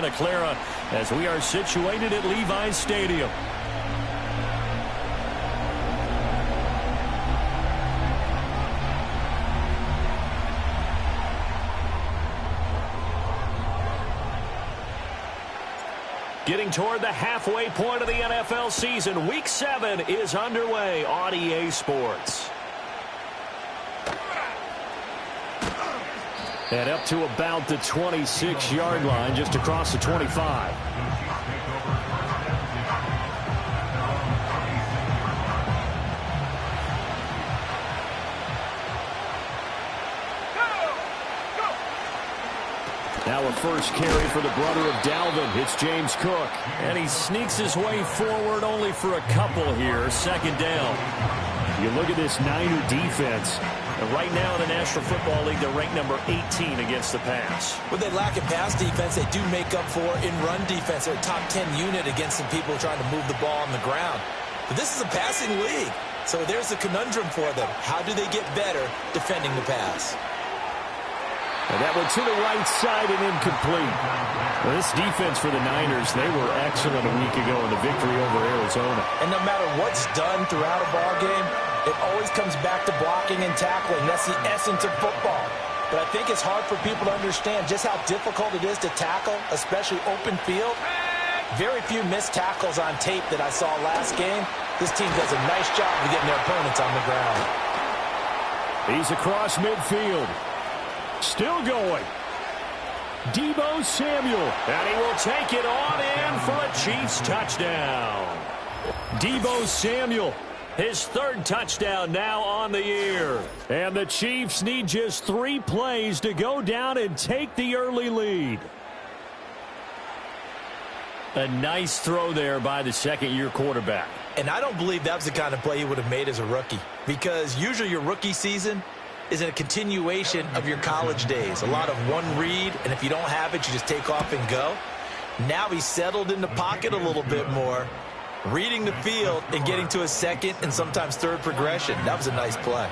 Santa Clara as we are situated at Levi's Stadium. Getting toward the halfway point of the NFL season, Week 7 is underway on EA Sports. And up to about the 26-yard line, just across the 25. Now a first carry for the brother of Dalvin. It's James Cook. And he sneaks his way forward only for a couple here. Second down. You look at this Niner defense. And right now in the National Football League, they're ranked number 18 against the pass. When they lack in pass defense, they do make up for in run defense. They're a top 10 unit against some people trying to move the ball on the ground. But this is a passing league. So there's a conundrum for them. How do they get better defending the pass? And that one to the right side and incomplete. Well, this defense for the Niners, they were excellent a week ago in the victory over Arizona. And no matter what's done throughout a ball game, it always comes back to blocking and tackling. That's the essence of football. But I think it's hard for people to understand just how difficult it is to tackle, especially open field. Very few missed tackles on tape that I saw last game. This team does a nice job of getting their opponents on the ground. He's across midfield. Still going. Deebo Samuel. And he will take it on in for a Chiefs touchdown. Deebo Samuel, his third touchdown now on the year. And the Chiefs need just 3 plays to go down and take the early lead. A nice throw there by the second-year quarterback. And I don't believe that was the kind of play he would have made as a rookie. Because usually your rookie season is a continuation of your college days. A lot of one read, and if you don't have it, you just take off and go. Now he's settled in the pocket a little bit more, reading the field and getting to a second and sometimes third progression. That was a nice play.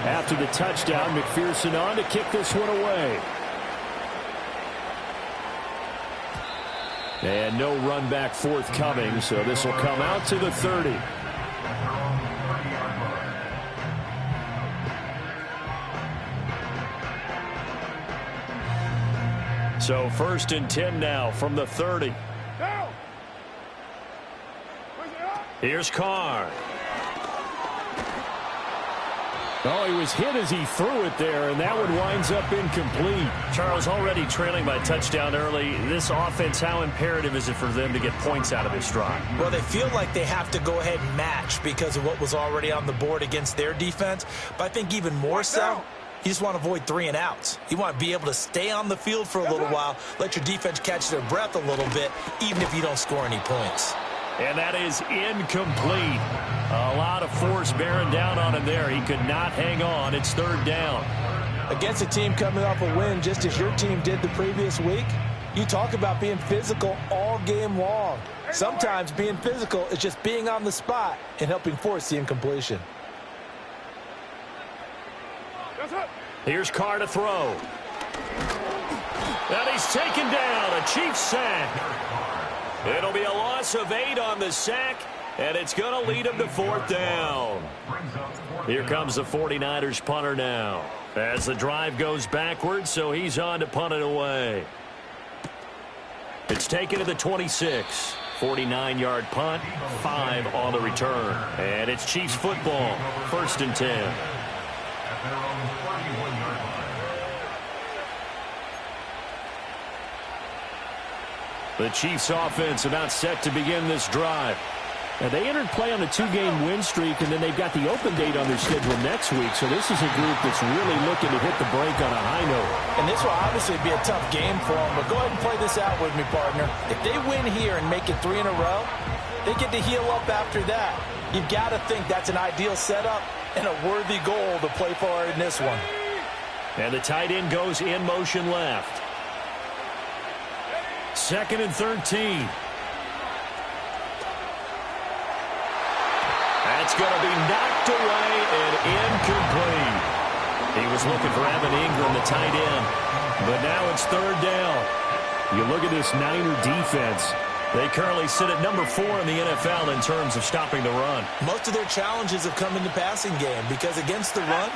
After the touchdown, McPherson on to kick this one away. And no run back forthcoming, so this will come out to the 30. So 1st and 10 now from the 30. Here's Carr. Oh, he was hit as he threw it there, and that one winds up incomplete. Charles, already trailing by touchdown early. This offense, how imperative is it for them to get points out of this drive? Well, they feel like they have to go ahead and match because of what was already on the board against their defense. But I think even more so, you just want to avoid 3 and outs. You want to be able to stay on the field for a little while, let your defense catch their breath a little bit, even if you don't score any points. And that is incomplete. A lot of force bearing down on him there. He could not hang on. It's 3rd down. Against a team coming off a win, just as your team did the previous week, you talk about being physical all game long. Sometimes being physical is just being on the spot and helping force the incompletion. Here's Carr to throw. And he's taken down. A Chiefs sack. It'll be a loss of 8 on the sack, and it's going to lead him to 4th down. Here comes the 49ers punter now. As the drive goes backwards, so he's on to punt it away. It's taken to the 26. 49-yard punt, 5 on the return. And it's Chiefs football, 1st and 10. The Chiefs offense about set to begin this drive. Now, they entered play on a 2-game win streak, and then they've got the open date on their schedule next week. So this is a group that's really looking to hit the break on a high note. And this will obviously be a tough game for them, but go ahead and play this out with me, partner. If they win here and make it 3 in a row, they get to heal up after that. You've got to think that's an ideal setup and a worthy goal to play for in this one. And the tight end goes in motion left. 2nd and 13. That's going to be knocked away and incomplete. He was looking for Evan Ingram, the tight end. But now it's 3rd down. You look at this Niner defense. They currently sit at number 4 in the NFL in terms of stopping the run. Most of their challenges have come in the passing game because against the run,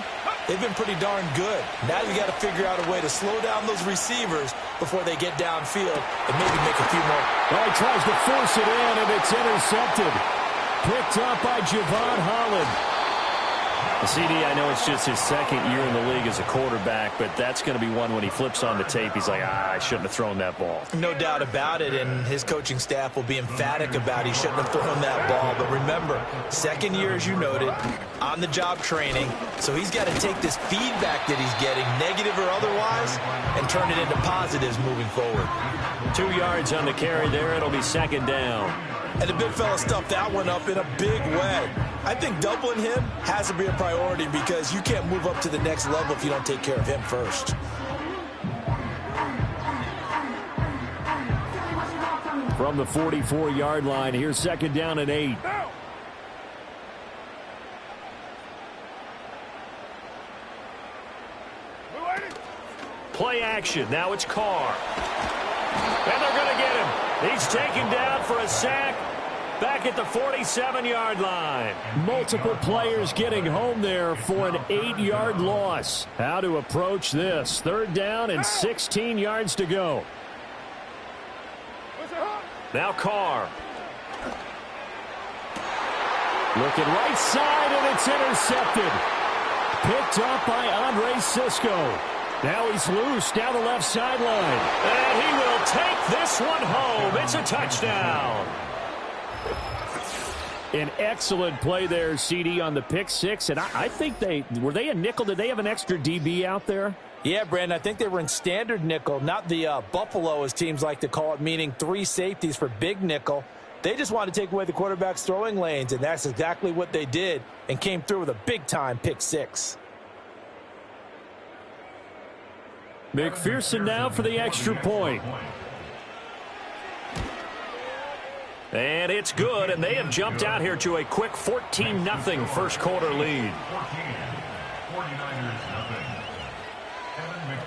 they've been pretty darn good. Now you got to figure out a way to slow down those receivers before they get downfield and maybe make a few more. Well, he tries to force it in, and it's intercepted. Picked up by Javon Holland. CD, I know it's just his 2nd year in the league as a quarterback, but that's going to be one when he flips on the tape, he's like, I shouldn't have thrown that ball. No doubt about it, and his coaching staff will be emphatic about he shouldn't have thrown that ball. But remember, 2nd year, as you noted, on-the-job training, so he's got to take this feedback that he's getting, negative or otherwise, and turn it into positives moving forward. 2 yards on the carry there. It'll be 2nd down. And the big fella stuffed that one up in a big way. I think doubling him has to be a priority because you can't move up to the next level if you don't take care of him first. From the 44-yard line, here's 2nd down and 8. Play action. Now it's Carr. And they're going to get him. He's taken down for a sack back at the 47-yard line. Multiple players getting home there for an 8-yard loss. How to approach this? 3rd down and 16 yards to go. Now Carr. Looking right side, and it's intercepted. Picked up by Andre Sisco. Now he's loose down the left sideline. And he will take this one home. It's a touchdown. An excellent play there, CD, on the pick six. And I think were they a nickel? Did they have an extra DB out there? Yeah, Brandon, I think they were in standard nickel, not the Buffalo, as teams like to call it, meaning 3 safeties for big nickel. They just wanted to take away the quarterback's throwing lanes, and that's exactly what they did and came through with a big-time pick six. McPherson now for the extra point. And it's good, and they have jumped out here to a quick 14-0 first quarter lead.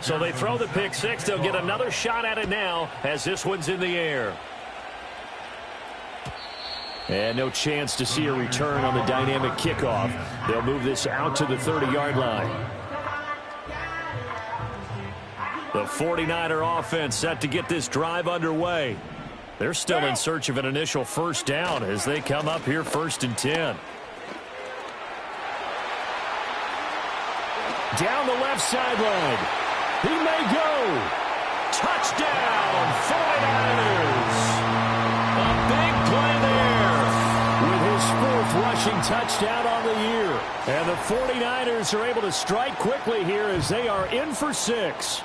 So they throw the pick six. They'll get another shot at it now as this one's in the air. And no chance to see a return on the dynamic kickoff. They'll move this out to the 30-yard line. The 49er offense set to get this drive underway. They're still in search of an initial first down as they come up here 1st and 10. Down the left sideline. He may go. Touchdown, 49ers. A big play there with his 4th rushing touchdown on the year. And the 49ers are able to strike quickly here as they are in for 6.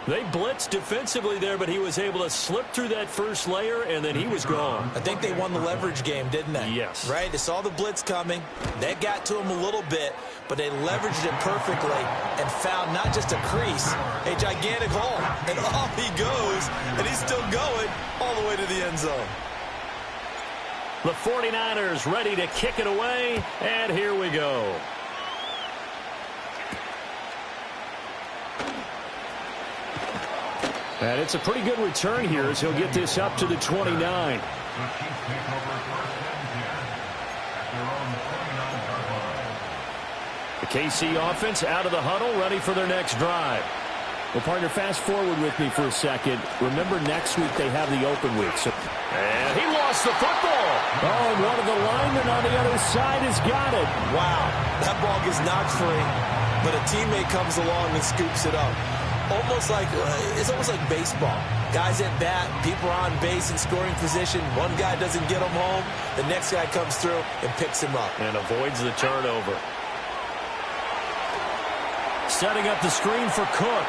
They blitzed defensively there, but he was able to slip through that first layer, and then he was gone. I think they won the leverage game, didn't they? Yes. Right? They saw the blitz coming. That got to him a little bit, but they leveraged it perfectly and found not just a crease, a gigantic hole. And off he goes, and he's still going all the way to the end zone. The 49ers ready to kick it away, and here we go. And it's a pretty good return here as he'll get this up to the 29. The KC offense out of the huddle, ready for their next drive. Well, partner, fast forward with me for a second. Remember, next week they have the open week. And he lost the football. Oh, and one of the linemen on the other side has got it. Wow, that ball gets knocked free, but a teammate comes along and scoops it up. It's almost like baseball. Guys at bat, people are on base in scoring position. One guy doesn't get him home. The next guy comes through and picks him up. And avoids the turnover. Setting up the screen for Cook.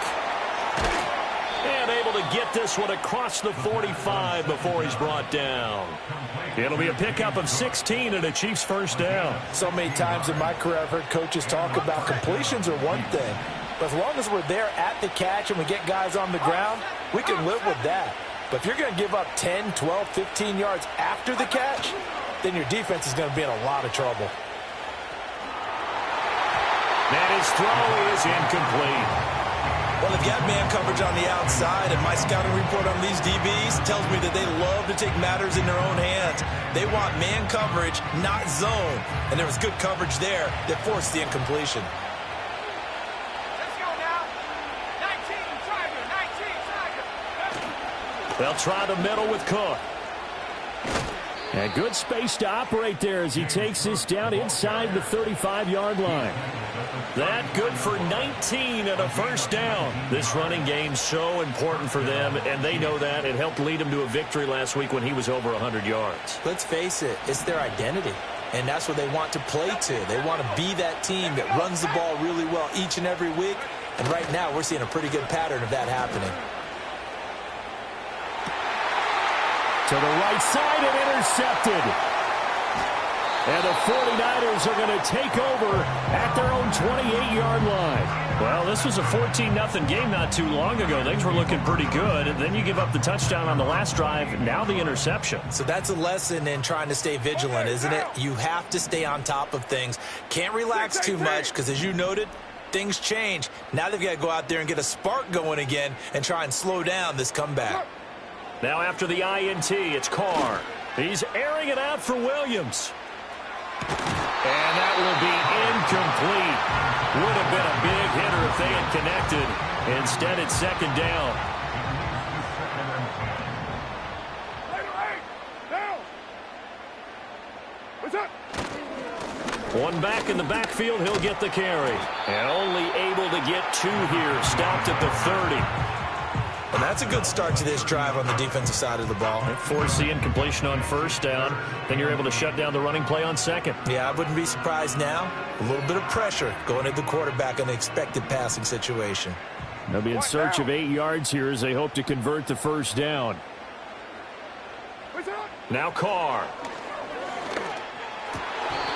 And able to get this one across the 45 before he's brought down. It'll be a pickup of 16 and a Chiefs first down. So many times in my career I've heard coaches talk about completions are one thing. But as long as we're there at the catch and we get guys on the ground, we can live with that. But if you're going to give up 10, 12, 15 yards after the catch, then your defense is going to be in a lot of trouble. And his throw is incomplete. Well, they've got man coverage on the outside, and my scouting report on these DBs tells me that they love to take matters in their own hands. They want man coverage, not zone. And there was good coverage there that forced the incompletion. Let's go now. 19, Tiger, 19, Tiger. They'll try the middle with Cook. And good space to operate there as he takes this down inside the 35-yard line. That good for 19 and a first down. This running game's so important for them, and they know that. It helped lead them to a victory last week when he was over 100 yards. Let's face it, it's their identity, and that's what they want to play to. They want to be that team that runs the ball really well each and every week, and right now we're seeing a pretty good pattern of that happening. To the right side and intercepted. And the 49ers are going to take over at their own 28-yard line. Well, this was a 14-0 game not too long ago. Things were looking pretty good. Then you give up the touchdown on the last drive. Now the interception. So that's a lesson in trying to stay vigilant, isn't it? You have to stay on top of things. Can't relax too much because, as you noted, things change. Now they've got to go out there and get a spark going again and try and slow down this comeback. Now after the INT, it's Carr. He's airing it out for Williams. And that will be incomplete. Would have been a big hitter if they had connected. Instead, it's second down. One back in the backfield, he'll get the carry. And only able to get two here. Stopped at the 30. And that's a good start to this drive on the defensive side of the ball. Force the incompletion on first down. Then you're able to shut down the running play on second. Yeah, I wouldn't be surprised now. A little bit of pressure going at the quarterback in an expected passing situation. They'll be in search of 8 yards here as they hope to convert the first down. Now Carr.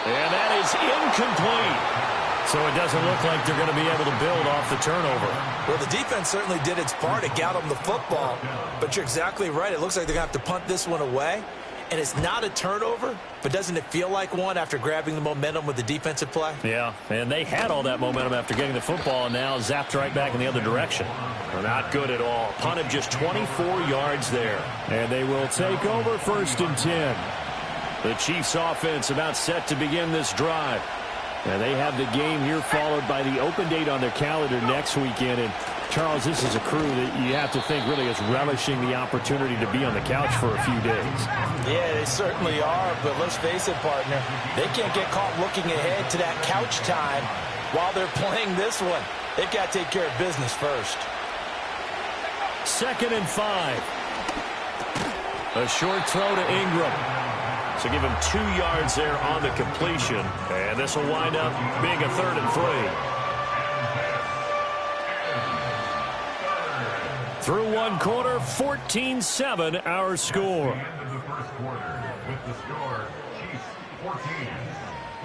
And that is incomplete. So it doesn't look like they're going to be able to build off the turnover. Well, the defense certainly did its part to get them the football. But you're exactly right. It looks like they're going to have to punt this one away. And it's not a turnover, but doesn't it feel like one after grabbing the momentum with the defensive play? Yeah, and they had all that momentum after getting the football and now zapped right back in the other direction. They're not good at all. Punted just 24 yards there. And they will take over first and 10. The Chiefs offense about set to begin this drive. And they have the game here followed by the open date on their calendar next weekend. And, Charles, this is a crew that you have to think really is relishing the opportunity to be on the couch for a few days. Yeah, they certainly are. But let's face it, partner, they can't get caught looking ahead to that couch time while they're playing this one. They've got to take care of business first. 2nd and 5. A short throw to Ingram. So give him 2 yards there on the completion. And this will wind up being a 3rd and 3. Through one quarter, 14-7 our score.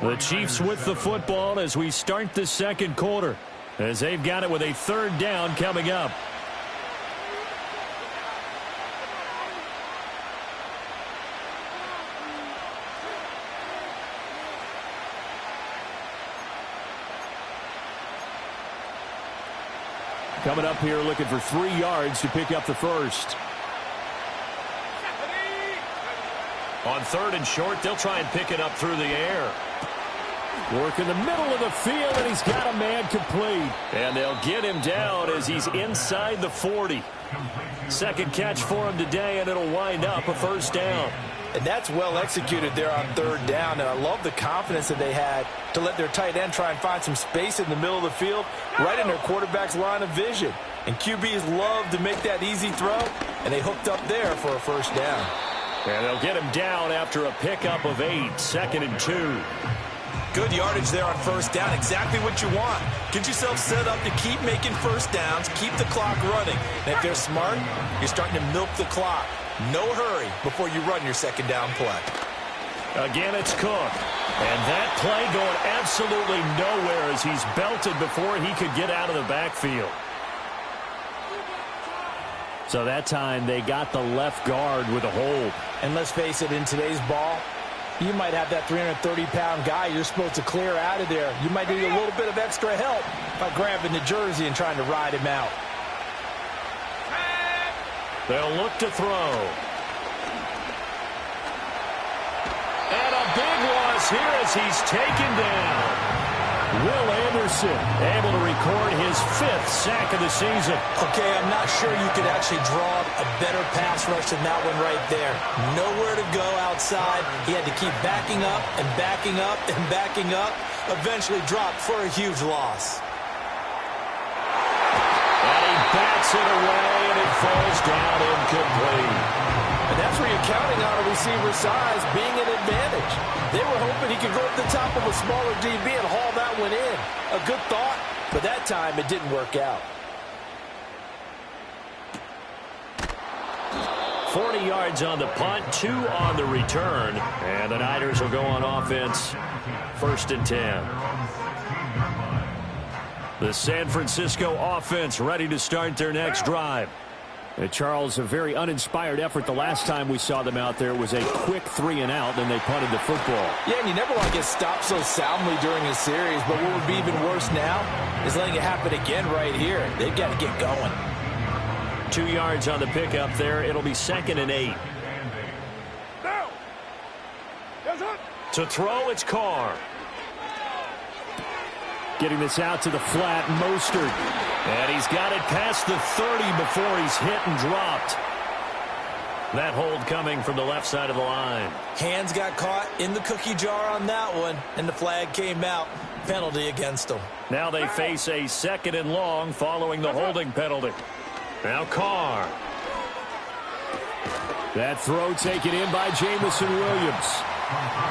The Chiefs with the football as we start the second quarter, as they've got it with a 3rd down coming up. Coming up here looking for 3 yards to pick up the first. On 3rd and short, they'll try and pick it up through the air. Work in the middle of the field, and he's got a man complete. And they'll get him down as he's inside the 40. Second catch for him today, and it'll wind up a first down. And that's well executed there on 3rd down. And I love the confidence that they had to let their tight end try and find some space in the middle of the field, right in their quarterback's line of vision. And QBs love to make that easy throw, and they hooked up there for a first down. And they'll get him down after a pickup of 8, 2nd and 2. Good yardage there on first down, exactly what you want. Get yourself set up to keep making first downs, keep the clock running. And if they're smart, you're starting to milk the clock. No hurry before you run your second down play. Again, it's Cook. And that play going absolutely nowhere as he's belted before he could get out of the backfield. So that time they got the left guard with a hold. And let's face it, in today's ball, you might have that 330-pound guy you're supposed to clear out of there. You might need a little bit of extra help by grabbing the jersey and trying to ride him out. They'll look to throw. And a big loss here as he's taken down. Will Anderson able to record his 5th sack of the season. Okay, I'm not sure you could actually draw a better pass rush than that one right there. Nowhere to go outside. He had to keep backing up and backing up and backing up. Eventually dropped for a huge loss. And he bats it away, and it falls down incomplete. And that's where you're counting on a receiver's size being an advantage. They were hoping he could go up the top of a smaller DB and haul that one in. A good thought, but that time it didn't work out. 40 yards on the punt, 2 on the return. And the Niners will go on offense, 1st and 10. The San Francisco offense ready to start their next drive. Charles, a very uninspired effort the last time we saw them out there. Was a quick 3-and-out, then they punted the football. Yeah, and you never want to get stopped so soundly during a series, but what would be even worse now is letting it happen again right here. They've got to get going. 2 yards on the pickup there. It'll be 2nd and 8. To throw, it's Carr. Getting this out to the flat, Mostert. And he's got it past the 30 before he's hit and dropped. That hold coming from the left side of the line. Hands got caught in the cookie jar on that one, and the flag came out. Penalty against them. Now they face a 2nd and long following the holding penalty. Now Carr. That throw taken in by Jamison Williams.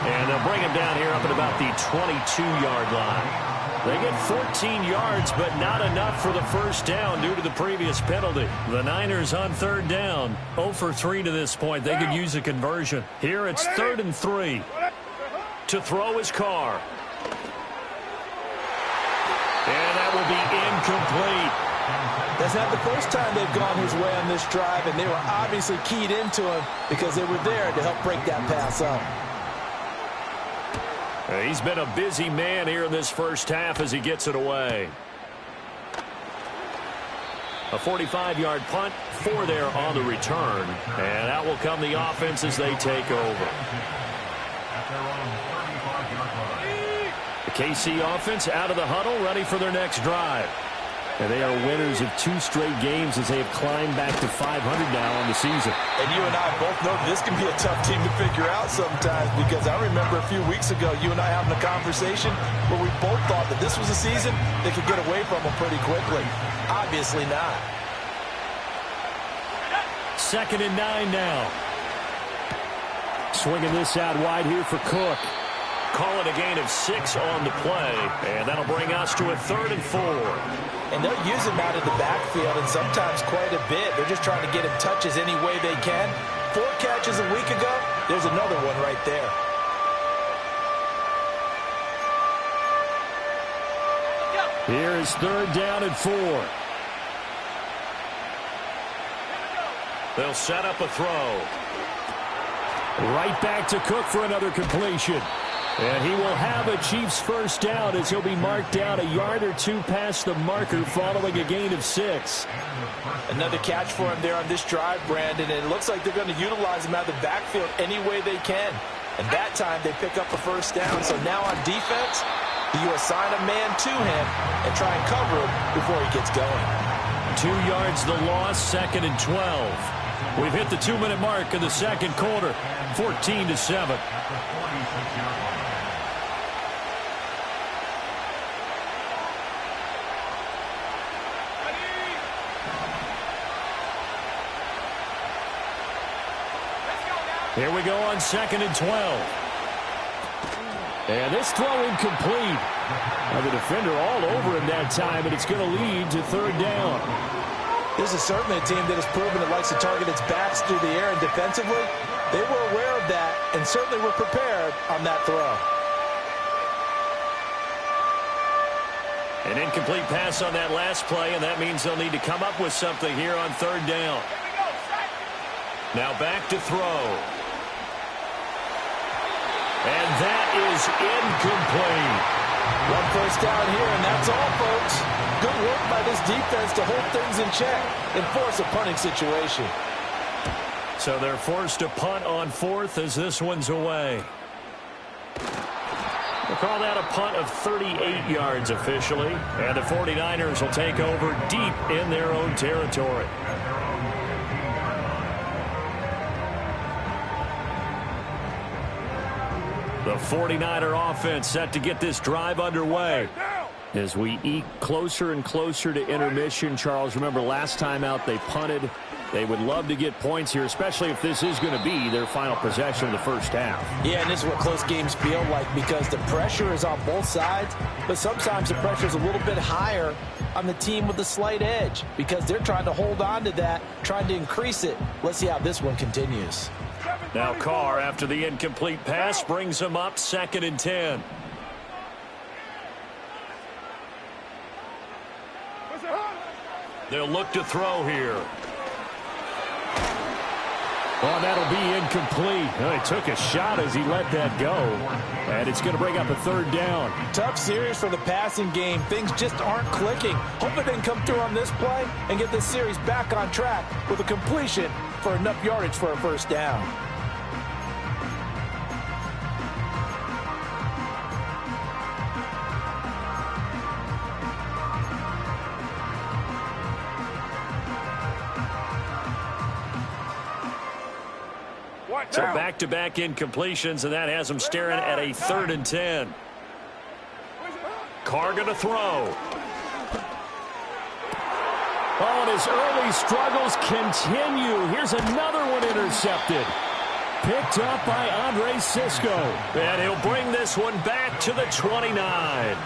And they'll bring him down here up at about the 22-yard line. They get 14 yards, but not enough for the first down due to the previous penalty. The Niners on 3rd down, 0 for 3 to this point. They could use a conversion. Here it's 3rd and 3. To throw is Carr. And that will be incomplete. That's not the first time they've gone his way on this drive, and they were obviously keyed into him because they were there to help break that pass up. He's been a busy man here in this first half as he gets it away. A 45-yard punt, 4 there on the return. And out will come the offense as they take over. The KC offense out of the huddle, ready for their next drive. And they are winners of 2 straight games as they have climbed back to 500 now on the season. And you and I both know this can be a tough team to figure out sometimes, because I remember a few weeks ago you and I having a conversation where we both thought that this was a season they could get away from them pretty quickly. Obviously not. 2nd and 9 now. Swinging this out wide here for Cook. Call it a gain of 6 on the play, and that'll bring us to a 3rd and 4. And they'll use him out of the backfield, and sometimes quite a bit. They're just trying to get him touches any way they can. 4 catches a week ago, there's another one right there. Here is 3rd down and 4. They'll set up a throw. Right back to Cook for another completion. And he will have a Chiefs first down as he'll be marked down a yard or 2 past the marker following a gain of 6. Another catch for him there on this drive, Brandon, and it looks like they're going to utilize him out of the backfield any way they can. And that time they pick up a first down. So now on defense, you assign a man to him and try and cover him before he gets going. 2 yards the loss, 2nd and 12. We've hit the 2-minute mark of the second quarter, 14-7. Here we go on 2nd and 12. And this throw incomplete. Now the defender all over him that time, and it's going to lead to 3rd down. This is certainly a team that has proven it likes to target its backs through the air, and defensively, they were aware of that and certainly were prepared on that throw. An incomplete pass on that last play, and that means they'll need to come up with something here on 3rd down. Now back to throw. And that is incomplete. One first down here, and that's all, folks. Good work by this defense to hold things in check and force a punting situation. So they're forced to punt on fourth as this one's away. We'll call that a punt of 38 yards officially. And the 49ers will take over deep in their own territory. The 49er offense set to get this drive underway. As we eke closer and closer to intermission, Charles, remember last time out they punted. They would love to get points here, especially if this is going to be their final possession of the first half. Yeah, and this is what close games feel like because the pressure is on both sides, but sometimes the pressure is a little bit higher on the team with the slight edge because they're trying to hold on to that, trying to increase it. Let's see how this one continues. Now Carr, after the incomplete pass, brings him up 2nd and 10. They'll look to throw here. Oh, that'll be incomplete. Oh, he took a shot as he let that go. And it's going to bring up a 3rd down. Tough series for the passing game. Things just aren't clicking. Hope it didn't come through on this play and get this series back on track with a completion for enough yardage for a first down. So back-to-back incompletions, and that has him staring at a 3rd and 10. Carr going to throw. Oh, and his early struggles continue. Here's another one intercepted. Picked up by Andre Sisco. And he'll bring this one back to the 29.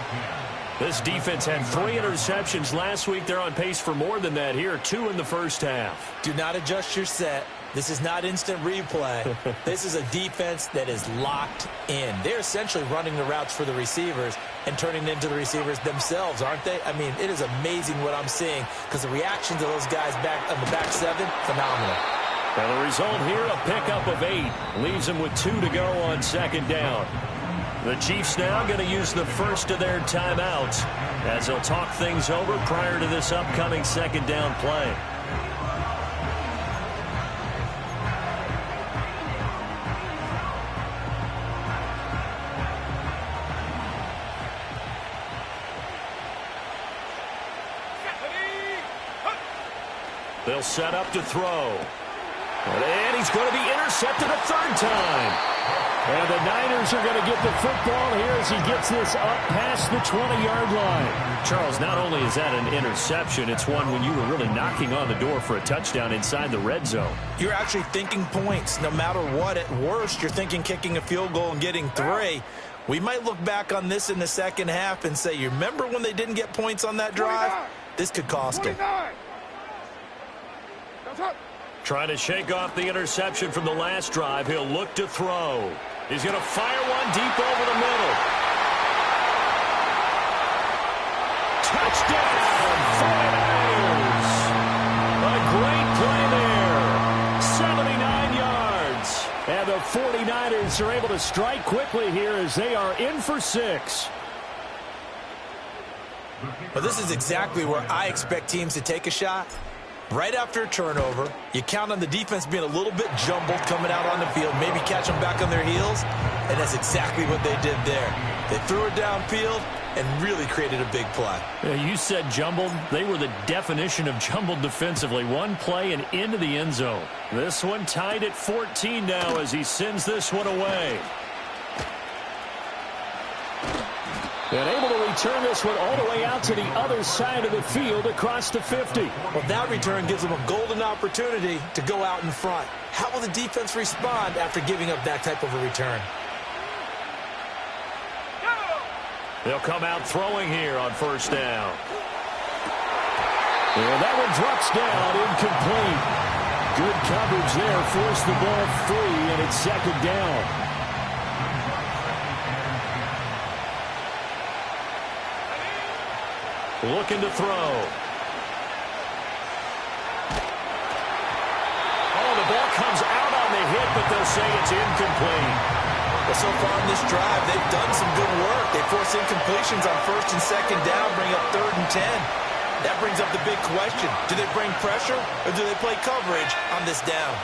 This defense had 3 interceptions last week. They're on pace for more than that here, 2 in the first half. Do not adjust your set. This is not instant replay. This is a defense that is locked in. They're essentially running the routes for the receivers and turning into the receivers themselves, aren't they? I mean, it is amazing what I'm seeing because the reaction to those guys back on the back 7, phenomenal. Well, the result here, a pickup of 8. Leaves them with 2 to go on 2nd down. The Chiefs now going to use the first of their timeouts as they'll talk things over prior to this upcoming 2nd down play. They'll set up to throw. And he's going to be intercepted a 3rd time. And the Niners are going to get the football here as he gets this up past the 20-yard line. Charles, not only is that an interception, it's one when you were really knocking on the door for a touchdown inside the red zone. You're actually thinking points. No matter what, at worst, you're thinking kicking a field goal and getting 3. We might look back on this in the second half and say, you remember when they didn't get points on that drive? This could cost them. Trying to shake off the interception from the last drive. He'll look to throw. He's going to fire one deep over the middle. Touchdown, 49ers. A great play there. 79 yards. And the 49ers are able to strike quickly here as they are in for 6. Well, this is exactly where I expect teams to take a shot. Right after a turnover, you count on the defense being a little bit jumbled coming out on the field, maybe catch them back on their heels, and that's exactly what they did there. They threw it downfield and really created a big play. Yeah, you said jumbled. They were the definition of jumbled defensively. One play and into the end zone. This one tied at 14 now as he sends this one away. And able to return this one all the way out to the other side of the field across the 50. Well, that return gives them a golden opportunity to go out in front. How will the defense respond after giving up that type of a return? They'll come out throwing here on 1st down. And that one drops down, incomplete. Good coverage there, forced the ball free, and it's 2nd down. Looking to throw. Oh, the ball comes out on the hit, but they'll say it's incomplete. Well, so far in this drive, they've done some good work. They force incompletions on first and second down, bring up 3rd and 10. That brings up the big question. Do they bring pressure or do they play coverage on this down?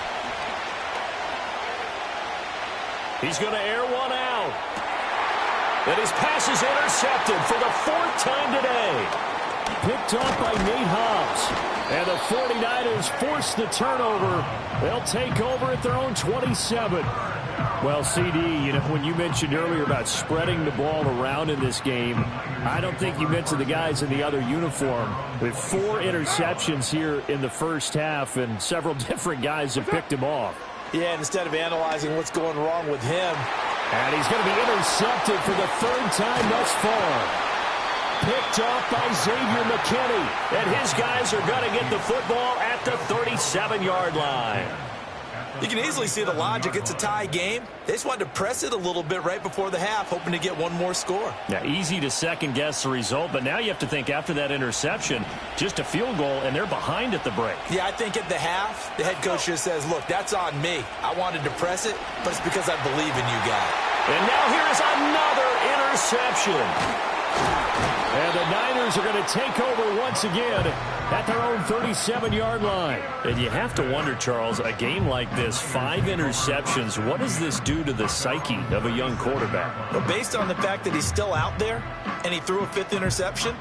He's going to air one out. And his pass is intercepted for the 4th time today. Picked off by Nate Hobbs. And the 49ers force the turnover. They'll take over at their own 27. Well, CD, you know, when you mentioned earlier about spreading the ball around in this game, I don't think you mentioned the guys in the other uniform. With 4 interceptions here in the first half, and several different guys have picked him off. Yeah, and instead of analyzing what's going wrong with him. And he's going to be intercepted for the 3rd time thus far. Picked off by Xavier McKinney. And his guys are going to get the football at the 37-yard line. You can easily see the logic. It's a tie game. They just wanted to press it a little bit right before the half, hoping to get one more score. Yeah, easy to second-guess the result, but now you have to think after that interception, just a field goal, and they're behind at the break. Yeah, I think at the half, the head coach just says, look, that's on me. I wanted to press it, but it's because I believe in you guys. And now here is another interception. And the Niners are going to take over once again at their own 37-yard line. And you have to wonder, Charles, a game like this, 5 interceptions, what does this do to the psyche of a young quarterback? Well, based on the fact that he's still out there and he threw a 5th interception,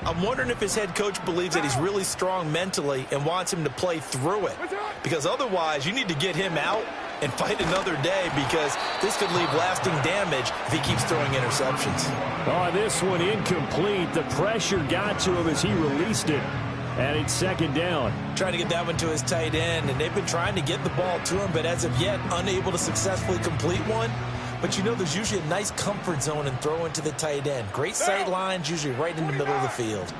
I'm wondering if his head coach believes that he's really strong mentally and wants him to play through it. Because otherwise, you need to get him out and fight another day, because this could leave lasting damage if he keeps throwing interceptions. Oh, this one incomplete. The pressure got to him as he released it. And it's 2nd down. Trying to get that one to his tight end, and they've been trying to get the ball to him, but as of yet, unable to successfully complete one. But you know, there's usually a nice comfort zone in throwing to the tight end. Great sight lines, usually right in the middle of the field.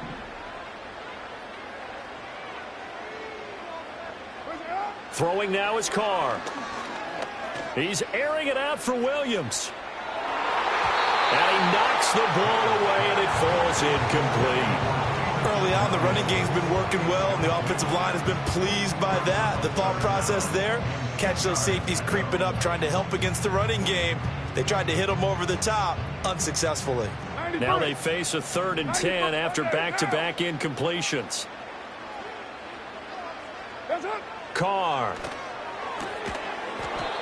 Throwing now is Carr. He's airing it out for Williams. And he knocks the ball away, and it falls incomplete. Early on, the running game's been working well, and the offensive line has been pleased by that. The thought process there, catch those safeties creeping up, trying to help against the running game. They tried to hit them over the top, unsuccessfully. Now they face a 3rd and 10 after back-to-back incompletions. Carr.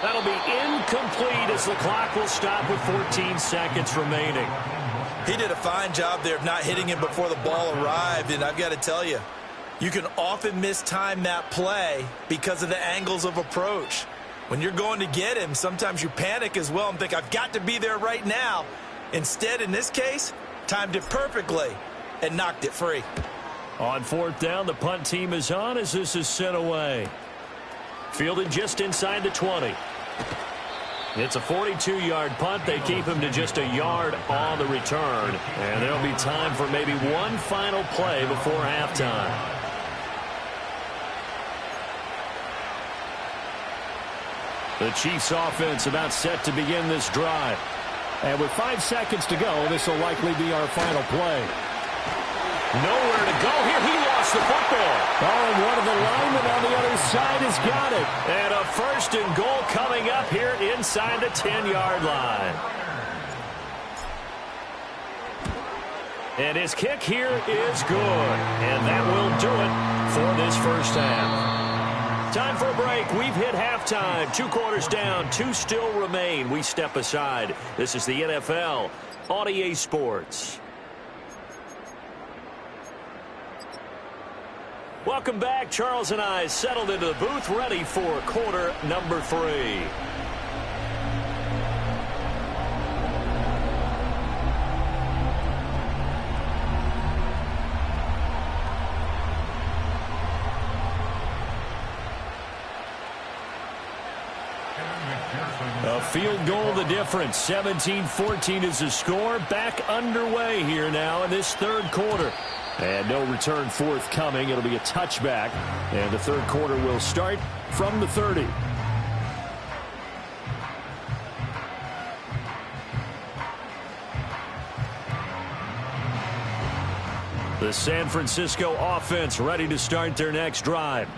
That'll be incomplete as the clock will stop with 14 seconds remaining. He did a fine job there of not hitting him before the ball arrived, and I've got to tell you, you can often mistime that play because of the angles of approach. When you're going to get him, sometimes you panic as well and think, I've got to be there right now. Instead, in this case, timed it perfectly and knocked it free. On 4th down, the punt team is on as this is sent away. Fielded just inside the 20. It's a 42-yard punt. They keep him to just a yard on the return. And there'll be time for maybe one final play before halftime. The Chiefs offense about set to begin this drive. And with 5 seconds to go, this will likely be our final play. Nowhere to go here. He lost the football. Oh, and one of the linemen on the other side has got it. And a 1st and goal coming up here inside the 10-yard line. And his kick here is good. And that will do it for this first half. Time for a break. We've hit halftime. 2 quarters down. 2 still remain. We step aside. This is the NFL on EA Sports. Welcome back. Charles and I settled into the booth, ready for quarter number 3. A field goal the difference. 17-14 is the score. Back underway here now in this 3rd quarter. And no return forthcoming. It'll be a touchback. And the 3rd quarter will start from the 30. The San Francisco offense ready to start their next drive.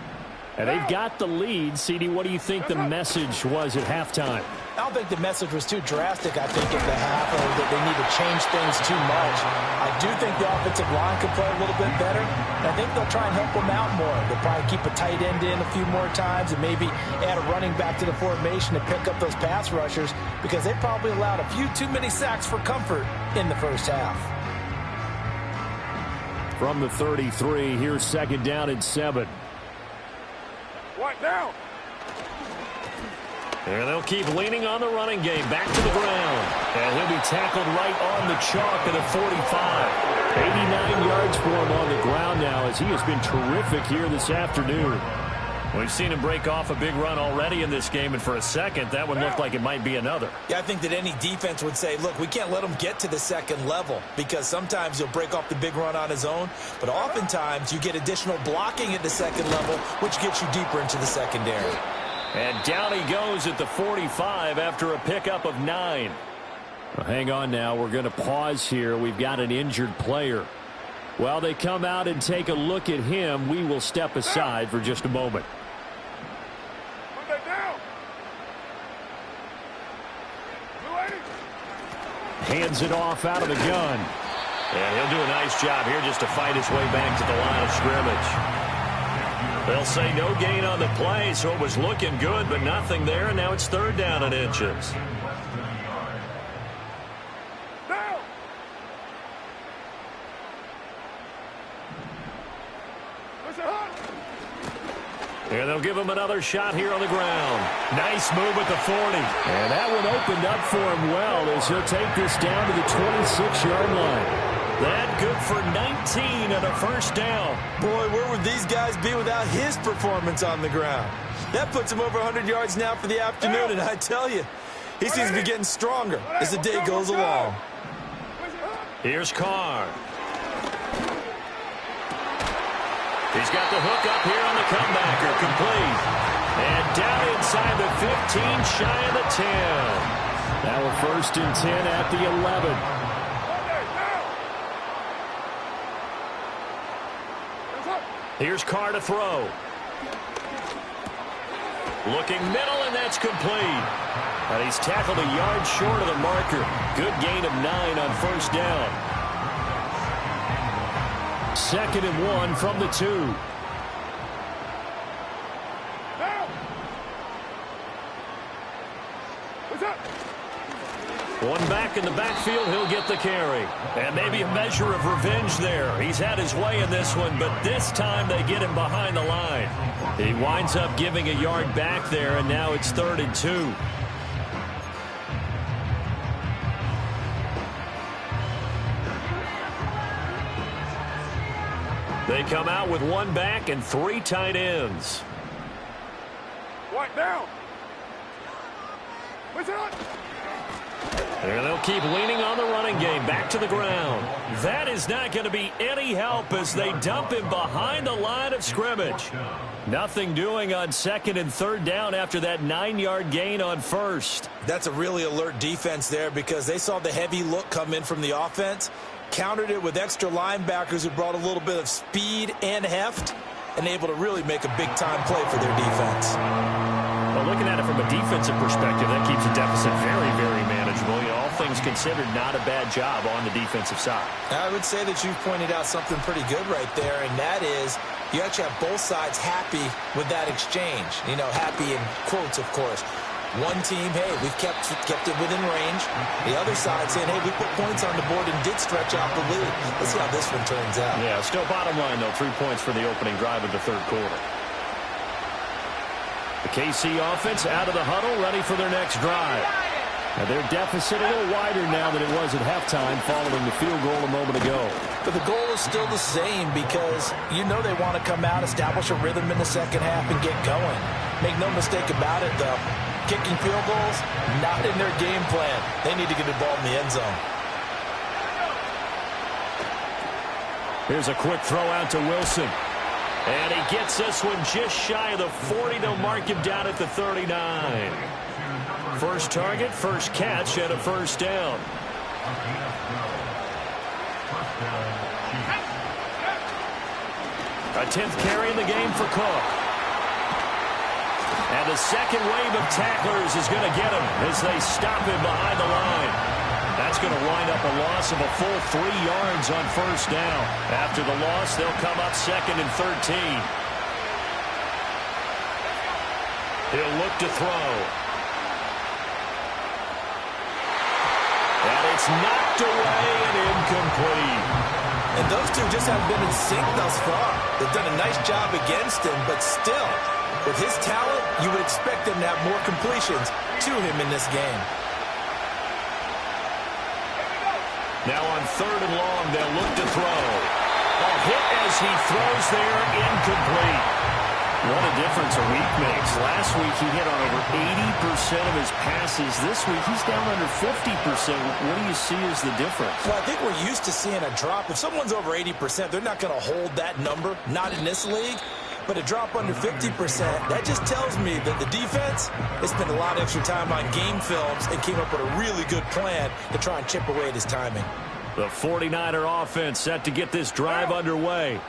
And they've got the lead. CD, what do you think the message was at halftime? I don't think the message was too drastic, I think, at the half, or that they need to change things too much. I do think the offensive line could play a little bit better, and I think they'll try and help them out more. They'll probably keep a tight end in a few more times and maybe add a running back to the formation to pick up those pass rushers, because they probably allowed a few too many sacks for comfort in the first half. From the 33, here's 2nd down and 7. What now? And they'll keep leaning on the running game. Back to the ground. And he'll be tackled right on the chalk at a 45. 89 yards for him on the ground now, as he has been terrific here this afternoon. We've seen him break off a big run already in this game, and for a second, that one looked like it might be another. Yeah, I think that any defense would say, look, we can't let him get to the second level, because sometimes he'll break off the big run on his own, but oftentimes you get additional blocking at the second level, which gets you deeper into the secondary. And down he goes at the 45 after a pickup of 9. Well, hang on now. We're going to pause here. We've got an injured player. While they come out and take a look at him, we will step aside for just a moment. Hands it off out of the gun. And he'll do a nice job here just to fight his way back to the line of scrimmage. They'll say no gain on the play, so it was looking good, but nothing there, and now it's 3rd down and inches. And they'll give him another shot here on the ground. Nice move at the 40. And that one opened up for him well, as he'll take this down to the 26-yard line. That good for 19 and a 1st down. Boy, where would these guys be without his performance on the ground? That puts him over 100 yards now for the afternoon, and I tell you, he seems to be getting stronger as the day goes along. Here's Carr. He's got the hook up here on the comebacker, complete. And down inside the 15, shy of the 10. Now a 1st and 10 at the 11. Here's Carr to throw. Looking middle, and that's complete. And he's tackled a yard short of the marker. Good gain of 9 on 1st down. 2nd and 1 from the 2. One back in the backfield, he'll get the carry. And maybe a measure of revenge there. He's had his way in this one, but this time they get him behind the line. He winds up giving a yard back there, and now it's 3rd and 2. They come out with 1 back and 3 tight ends. What now? What's it on? And they'll keep leaning on the running game. Back to the ground. That is not going to be any help as they dump him behind the line of scrimmage. Nothing doing on 2nd and 3rd down after that 9-yard gain on 1st. That's a really alert defense there, because they saw the heavy look come in from the offense, countered it with extra linebackers who brought a little bit of speed and heft, and able to really make a big-time play for their defense. Well, looking at it from a defensive perspective, that keeps the deficit very, very manageable. You know, all things considered, not a bad job on the defensive side. I would say that you've pointed out something pretty good right there, and that is you actually have both sides happy with that exchange. You know, happy in quotes, of course. One team, hey, we've kept it within range. The other side saying, hey, we put points on the board and did stretch out the lead. Let's see how this one turns out. Yeah, still bottom line, though, 3 points for the opening drive of the 3rd quarter. The KC offense out of the huddle, ready for their next drive. Now their deficit a little wider now than it was at halftime following the field goal a moment ago. But the goal is still the same, because you know they want to come out, establish a rhythm in the second half, and get going. Make no mistake about it, though. Kicking field goals, not in their game plan. They need to get the ball in the end zone. Here's a quick throw out to Wilson. And he gets this one just shy of the 40. They'll mark him down at the 39. First target, first catch, and a 1st down. A 10th carry in the game for Cook. And the second wave of tacklers is going to get him as they stop him behind the line. That's going to wind up a loss of a full 3 yards on first down. After the loss, they'll come up 2nd and 13. He'll look to throw. And it's knocked away and incomplete. And those two just haven't been in sync thus far. They've done a nice job against him, but still, with his talent, you would expect them to have more completions to him in this game. Now on 3rd and long, they'll look to throw. A hit as he throws there, incomplete. What a difference a week makes. Last week, he hit on over 80% of his passes. This week, he's down under 50%. What do you see as the difference? Well, I think we're used to seeing a drop. If someone's over 80%, they're not going to hold that number, not in this league. But a drop under 50%, that just tells me that the defense has spent a lot of extra time on game films and came up with a really good plan to try and chip away at his timing. The 49er offense set to get this drive underway.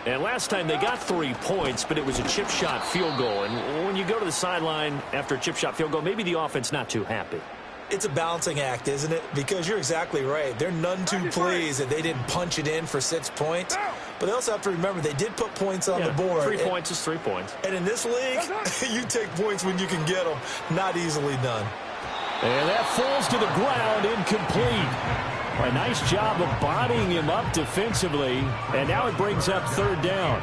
And last time they got 3 points, but it was a chip shot field goal. And when you go to the sideline after a chip shot field goal, maybe the offense not too happy. It's a balancing act, isn't it? Because you're exactly right. They're none too pleased that they didn't punch it in for 6 points. But they also have to remember they did put points on the board. 3 points is 3 points. And in this league, you take points when you can get them. Not easily done. And that falls to the ground, incomplete. A nice job of bodying him up defensively. And now it brings up 3rd down.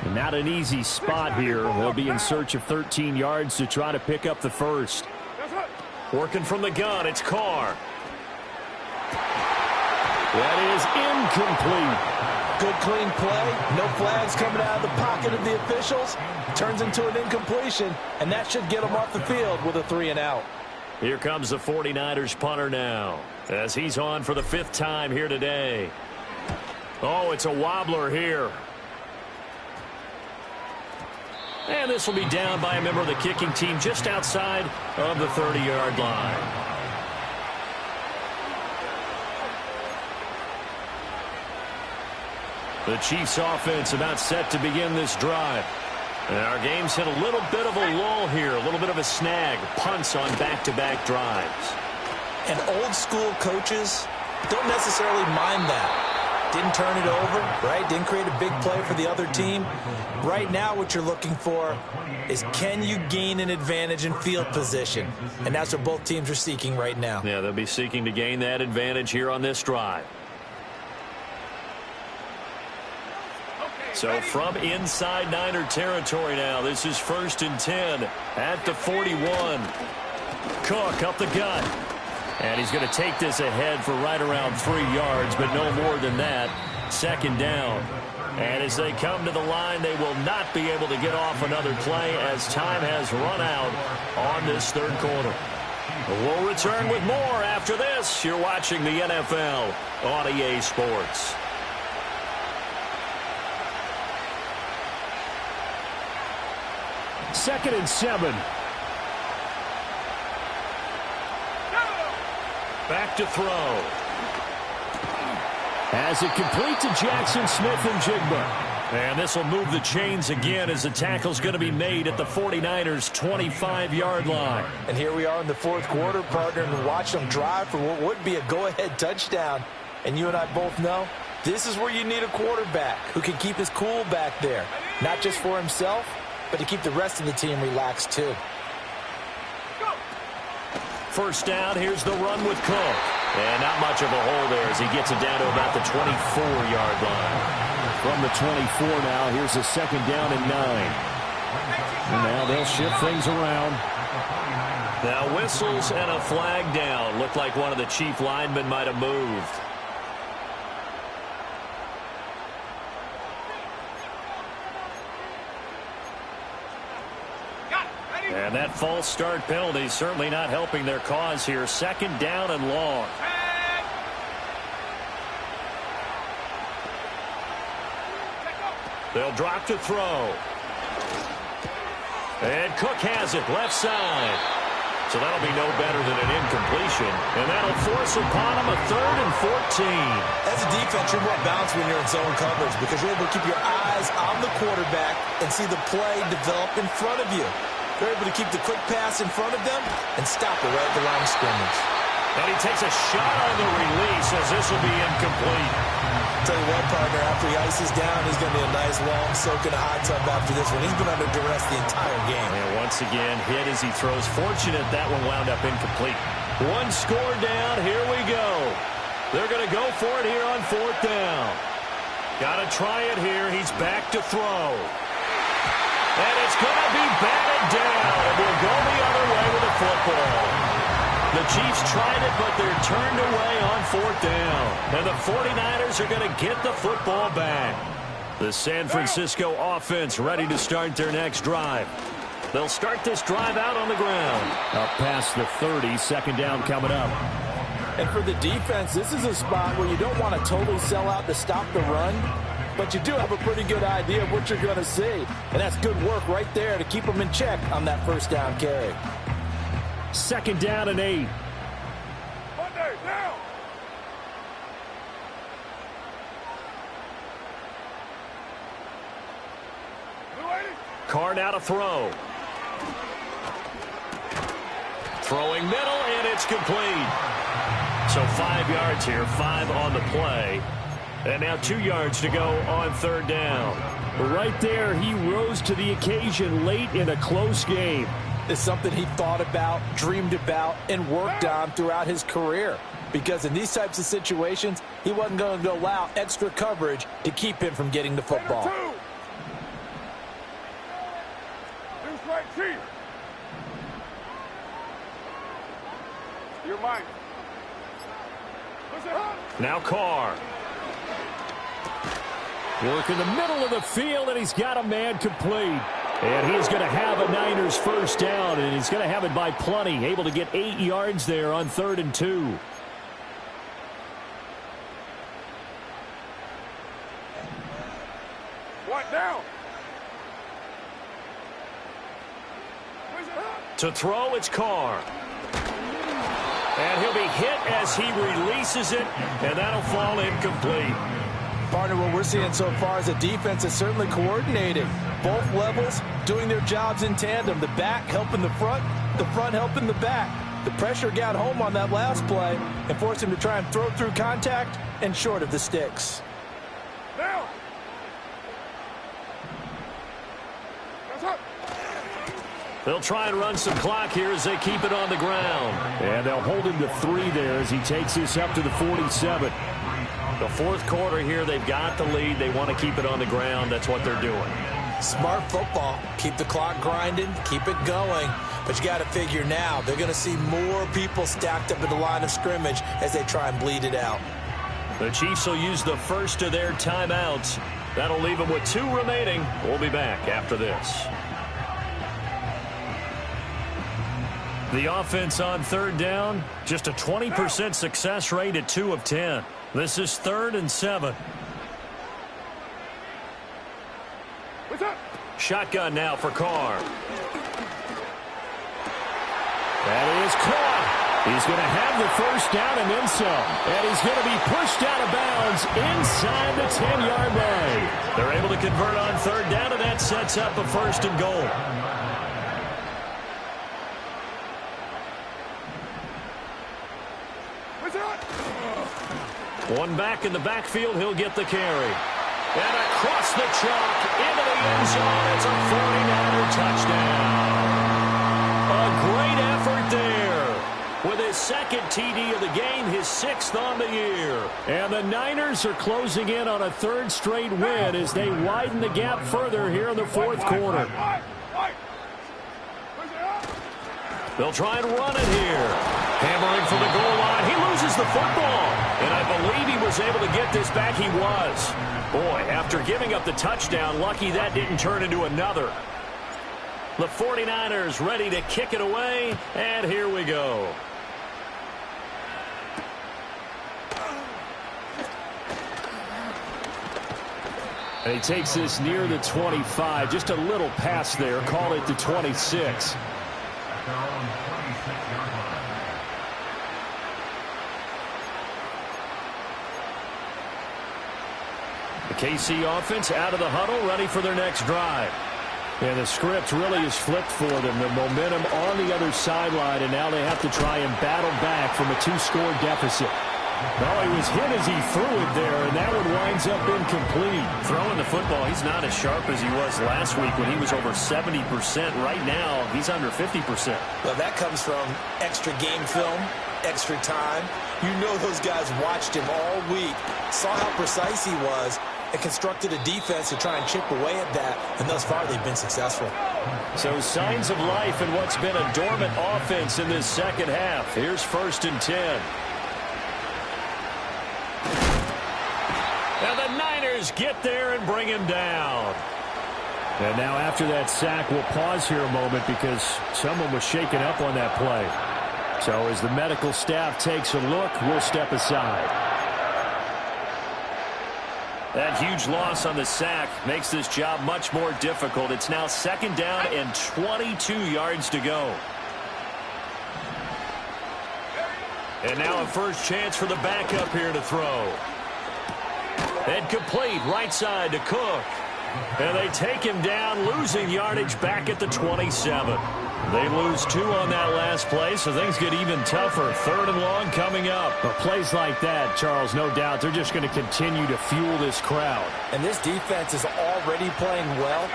And not an easy spot here. They'll be in search of 13 yards to try to pick up the first. Working from the gun, it's Carr. That is incomplete. Good clean play. No flags coming out of the pocket of the officials. Turns into an incompletion, and that should get him off the field with a 3 and out. Here comes the 49ers punter now, as he's on for the 5th time here today. Oh, it's a wobbler here. And this will be down by a member of the kicking team just outside of the 30-yard line. The Chiefs offense about set to begin this drive. And our game's hit a little bit of a lull here, a little bit of a snag. Punts on back-to-back drives. And old-school coaches don't necessarily mind that. Didn't turn it over, right? Didn't create a big play for the other team. Right now what you're looking for is, can you gain an advantage in field position? And that's what both teams are seeking right now. Yeah, they'll be seeking to gain that advantage here on this drive. So from inside Niner territory now, this is 1st and 10 at the 41. Cook up the gut. And he's going to take this ahead for right around 3 yards, but no more than that. 2nd down. And as they come to the line, they will not be able to get off another play as time has run out on this 3rd quarter. We'll return with more after this. You're watching the NFL on EA Sports. Second and 7. Back to throw. As it complete to Jackson Smith-Njigba. And this will move the chains again as the tackle's going to be made at the 49ers' 25-yard line. And here we are in the 4th quarter, partner, and watch them drive for what would be a go-ahead touchdown. And you and I both know this is where you need a quarterback who can keep his cool back there. Not just for himself, but to keep the rest of the team relaxed too. First down, here's the run with Cook. And not much of a hole there as he gets it down to about the 24-yard line. From the 24 now, here's a 2nd down and 9. And now they'll shift things around. Now whistles and a flag down. Looked like one of the Chief linemen might have moved. And that false start penalty certainly not helping their cause here. 2nd down and long. They'll drop to throw. And Cook has it left side. So that'll be no better than an incompletion. And that'll force upon him a 3rd and 14. As a defense, you're more balanced when you're in zone coverage because you're able to keep your eyes on the quarterback and see the play develop in front of you. You're able to keep the quick pass in front of them and stop it right at the line of scrimmage. And he takes a shot on the release as this will be incomplete. Tell you what, partner, after he ices down, he's going to be a nice long soak in a hot tub after this one. He's been under duress the entire game. And once again, hit as he throws. Fortunate that one wound up incomplete. One score down. Here we go. They're going to go for it here on 4th down. Got to try it here. He's back to throw. And it's going to be batted down. And we'll go the other way with the football. The Chiefs tried it, but they're turned away on 4th down. And the 49ers are going to get the football back. The San Francisco offense ready to start their next drive. They'll start this drive out on the ground. Up past the 30, 2nd down coming up. And for the defense, this is a spot where you don't want to totally sell out to stop the run, but you do have a pretty good idea of what you're going to see. And that's good work right there to keep them in check on that 1st down carry. 2nd down and 8. Monday, down. Carr now to throw. Throwing middle, and it's complete. So 5 yards here, 5 on the play. And now 2 yards to go on 3rd down. Right there, he rose to the occasion late in a close game. It's something he thought about, dreamed about, and worked on throughout his career. Because in these types of situations, he wasn't going to allow extra coverage to keep him from getting the football. Two strike, Chief. You're mine. Now Carr. Work in the middle of the field, and he's got a man complete. And he's going to have a Niners 1st down, and he's going to have it by plenty. Able to get 8 yards there on 3rd and 2. One down. To throw, it's Carr. And he'll be hit as he releases it, and that'll fall incomplete. Partner, what we're seeing so far is a defense that's certainly coordinated. Both levels doing their jobs in tandem. The back helping the front helping the back. The pressure got home on that last play and forced him to try and throw through contact and short of the sticks. Down. That's up. They'll try and run some clock here as they keep it on the ground. And they'll hold him to 3 there as he takes this up to the 47. The 4th quarter here, they've got the lead. They want to keep it on the ground. That's what they're doing. Smart football. Keep the clock grinding. Keep it going. But you got to figure now, they're going to see more people stacked up at the line of scrimmage as they try and bleed it out. The Chiefs will use the first of their timeouts. That'll leave them with 2 remaining. We'll be back after this. The offense on 3rd down, just a 20% success rate at 2 of 10. This is 3rd and 7. What's up? Shotgun now for Carr. That is caught. He's going to have the 1st down and then some. And he's going to be pushed out of bounds inside the 10-yard line. They're able to convert on 3rd down, and that sets up a 1st and goal. One back in the backfield, he'll get the carry. And across the chalk, into the end zone, it's a 49er touchdown. A great effort there. With his 2nd TD of the game, his 6th on the year. And the Niners are closing in on a 3rd straight win as they widen the gap further here in the 4th quarter. They'll try and run it here. Hammering from the goal line. He loses the football. And I believe he was able to get this back. He was. Boy, after giving up the touchdown, lucky that didn't turn into another. The 49ers ready to kick it away. And here we go. And he takes this near the 25. Just a little pass there. Call it the 26. The KC offense out of the huddle, ready for their next drive. And the script really is flipped for them. The momentum on the other sideline, and now they have to try and battle back from a 2-score deficit. Well, he was hit as he threw it there, and that one winds up incomplete. Throwing the football, he's not as sharp as he was last week when he was over 70%. Right now, he's under 50%. Well, that comes from extra game film, extra time. You know those guys watched him all week, saw how precise he was, and constructed a defense to try and chip away at that, and thus far they've been successful. So signs of life in what's been a dormant offense in this second half. Here's 1st and 10. And the Niners get there and bring him down. And now after that sack, we'll pause here a moment because someone was shaken up on that play. So as the medical staff takes a look, we'll step aside. That huge loss on the sack makes this job much more difficult. It's now 2nd down and 22 yards to go. And now a first chance for the backup here to throw. And complete right side to Cook. And they take him down, losing yardage back at the 27. They lose 2 on that last play, so things get even tougher. 3rd and long coming up. But plays like that, Charles, no doubt, they're just going to continue to fuel this crowd. And this defense is already playing well,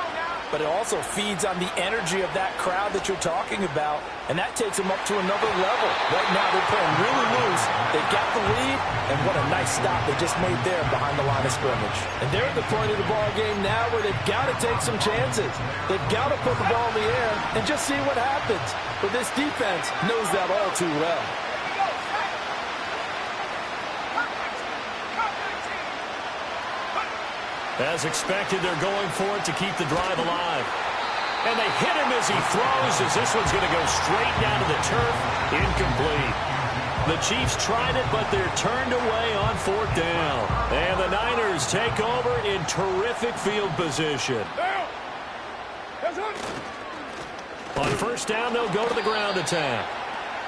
but it also feeds on the energy of that crowd that you're talking about, and that takes them up to another level. Right now, they're playing really loose. They've got the lead, and what a nice stop they just made there behind the line of scrimmage. And they're at the point of the ball game now where they've got to take some chances. They've got to put the ball in the air and just see what happens. But this defense knows that all too well. As expected, they're going for it to keep the drive alive. And they hit him as he throws, as this one's going to go straight down to the turf. Incomplete. The Chiefs tried it, but they're turned away on 4th down. And the Niners take over in terrific field position. On 1st down, they'll go to the ground attack.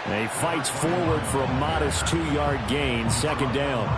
And he fights forward for a modest 2-yard gain, 2nd down.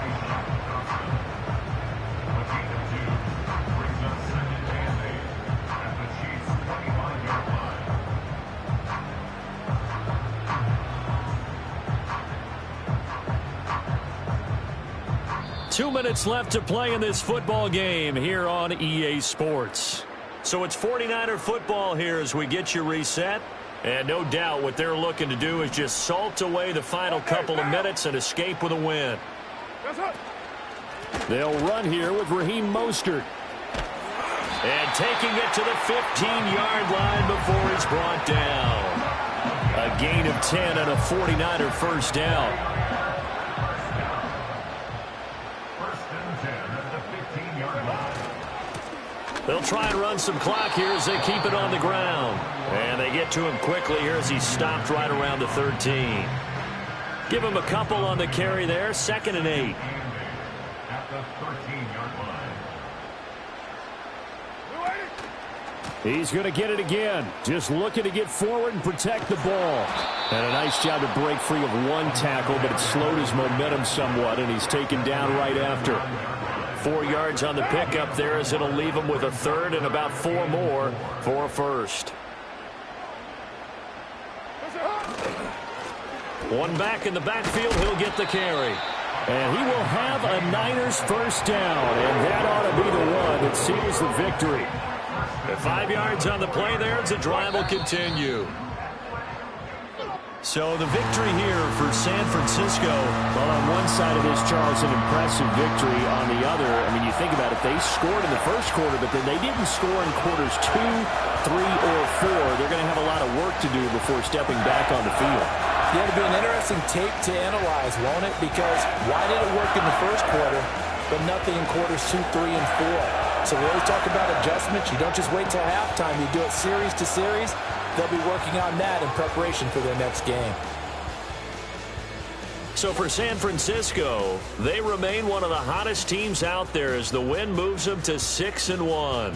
Two minutes left to play in this football game here on EA Sports. So it's 49er football here as we get you reset. And no doubt what they're looking to do is just salt away the final couple of minutes and escape with a win. They'll run here with Raheem Mostert. And taking it to the 15-yard line before he's brought down. A gain of 10 and a 49er first down. They'll try and run some clock here as they keep it on the ground. And they get to him quickly here as he's stopped right around the 13. Give him a couple on the carry there. 2nd and 8. At the 13-yard line. He's going to get it again. Just looking to get forward and protect the ball. And a nice job to break free of one tackle, but it slowed his momentum somewhat, and he's taken down right after. 4 yards on the pickup there as it'll leave him with a 3rd and about 4 more for a first. One back in the backfield, he'll get the carry. And he will have a Niners first down, and that ought to be the one that seals the victory. The 5 yards on the play there as the drive will continue. So the victory here for San Francisco. Well, on one side of this, Charles, an impressive victory. On the other, I mean, you think about it, they scored in the first quarter, but then they didn't score in quarters 2, 3, or 4. They're going to have a lot of work to do before stepping back on the field. Yeah, it'll be an interesting tape to analyze, won't it? Because why did it work in the first quarter, but nothing in quarters 2, 3, and 4? So we always talk about adjustments. You don't just wait till halftime. You do it series to series. They'll be working on that in preparation for their next game. So for San Francisco, they remain one of the hottest teams out there as the win moves them to 6-1.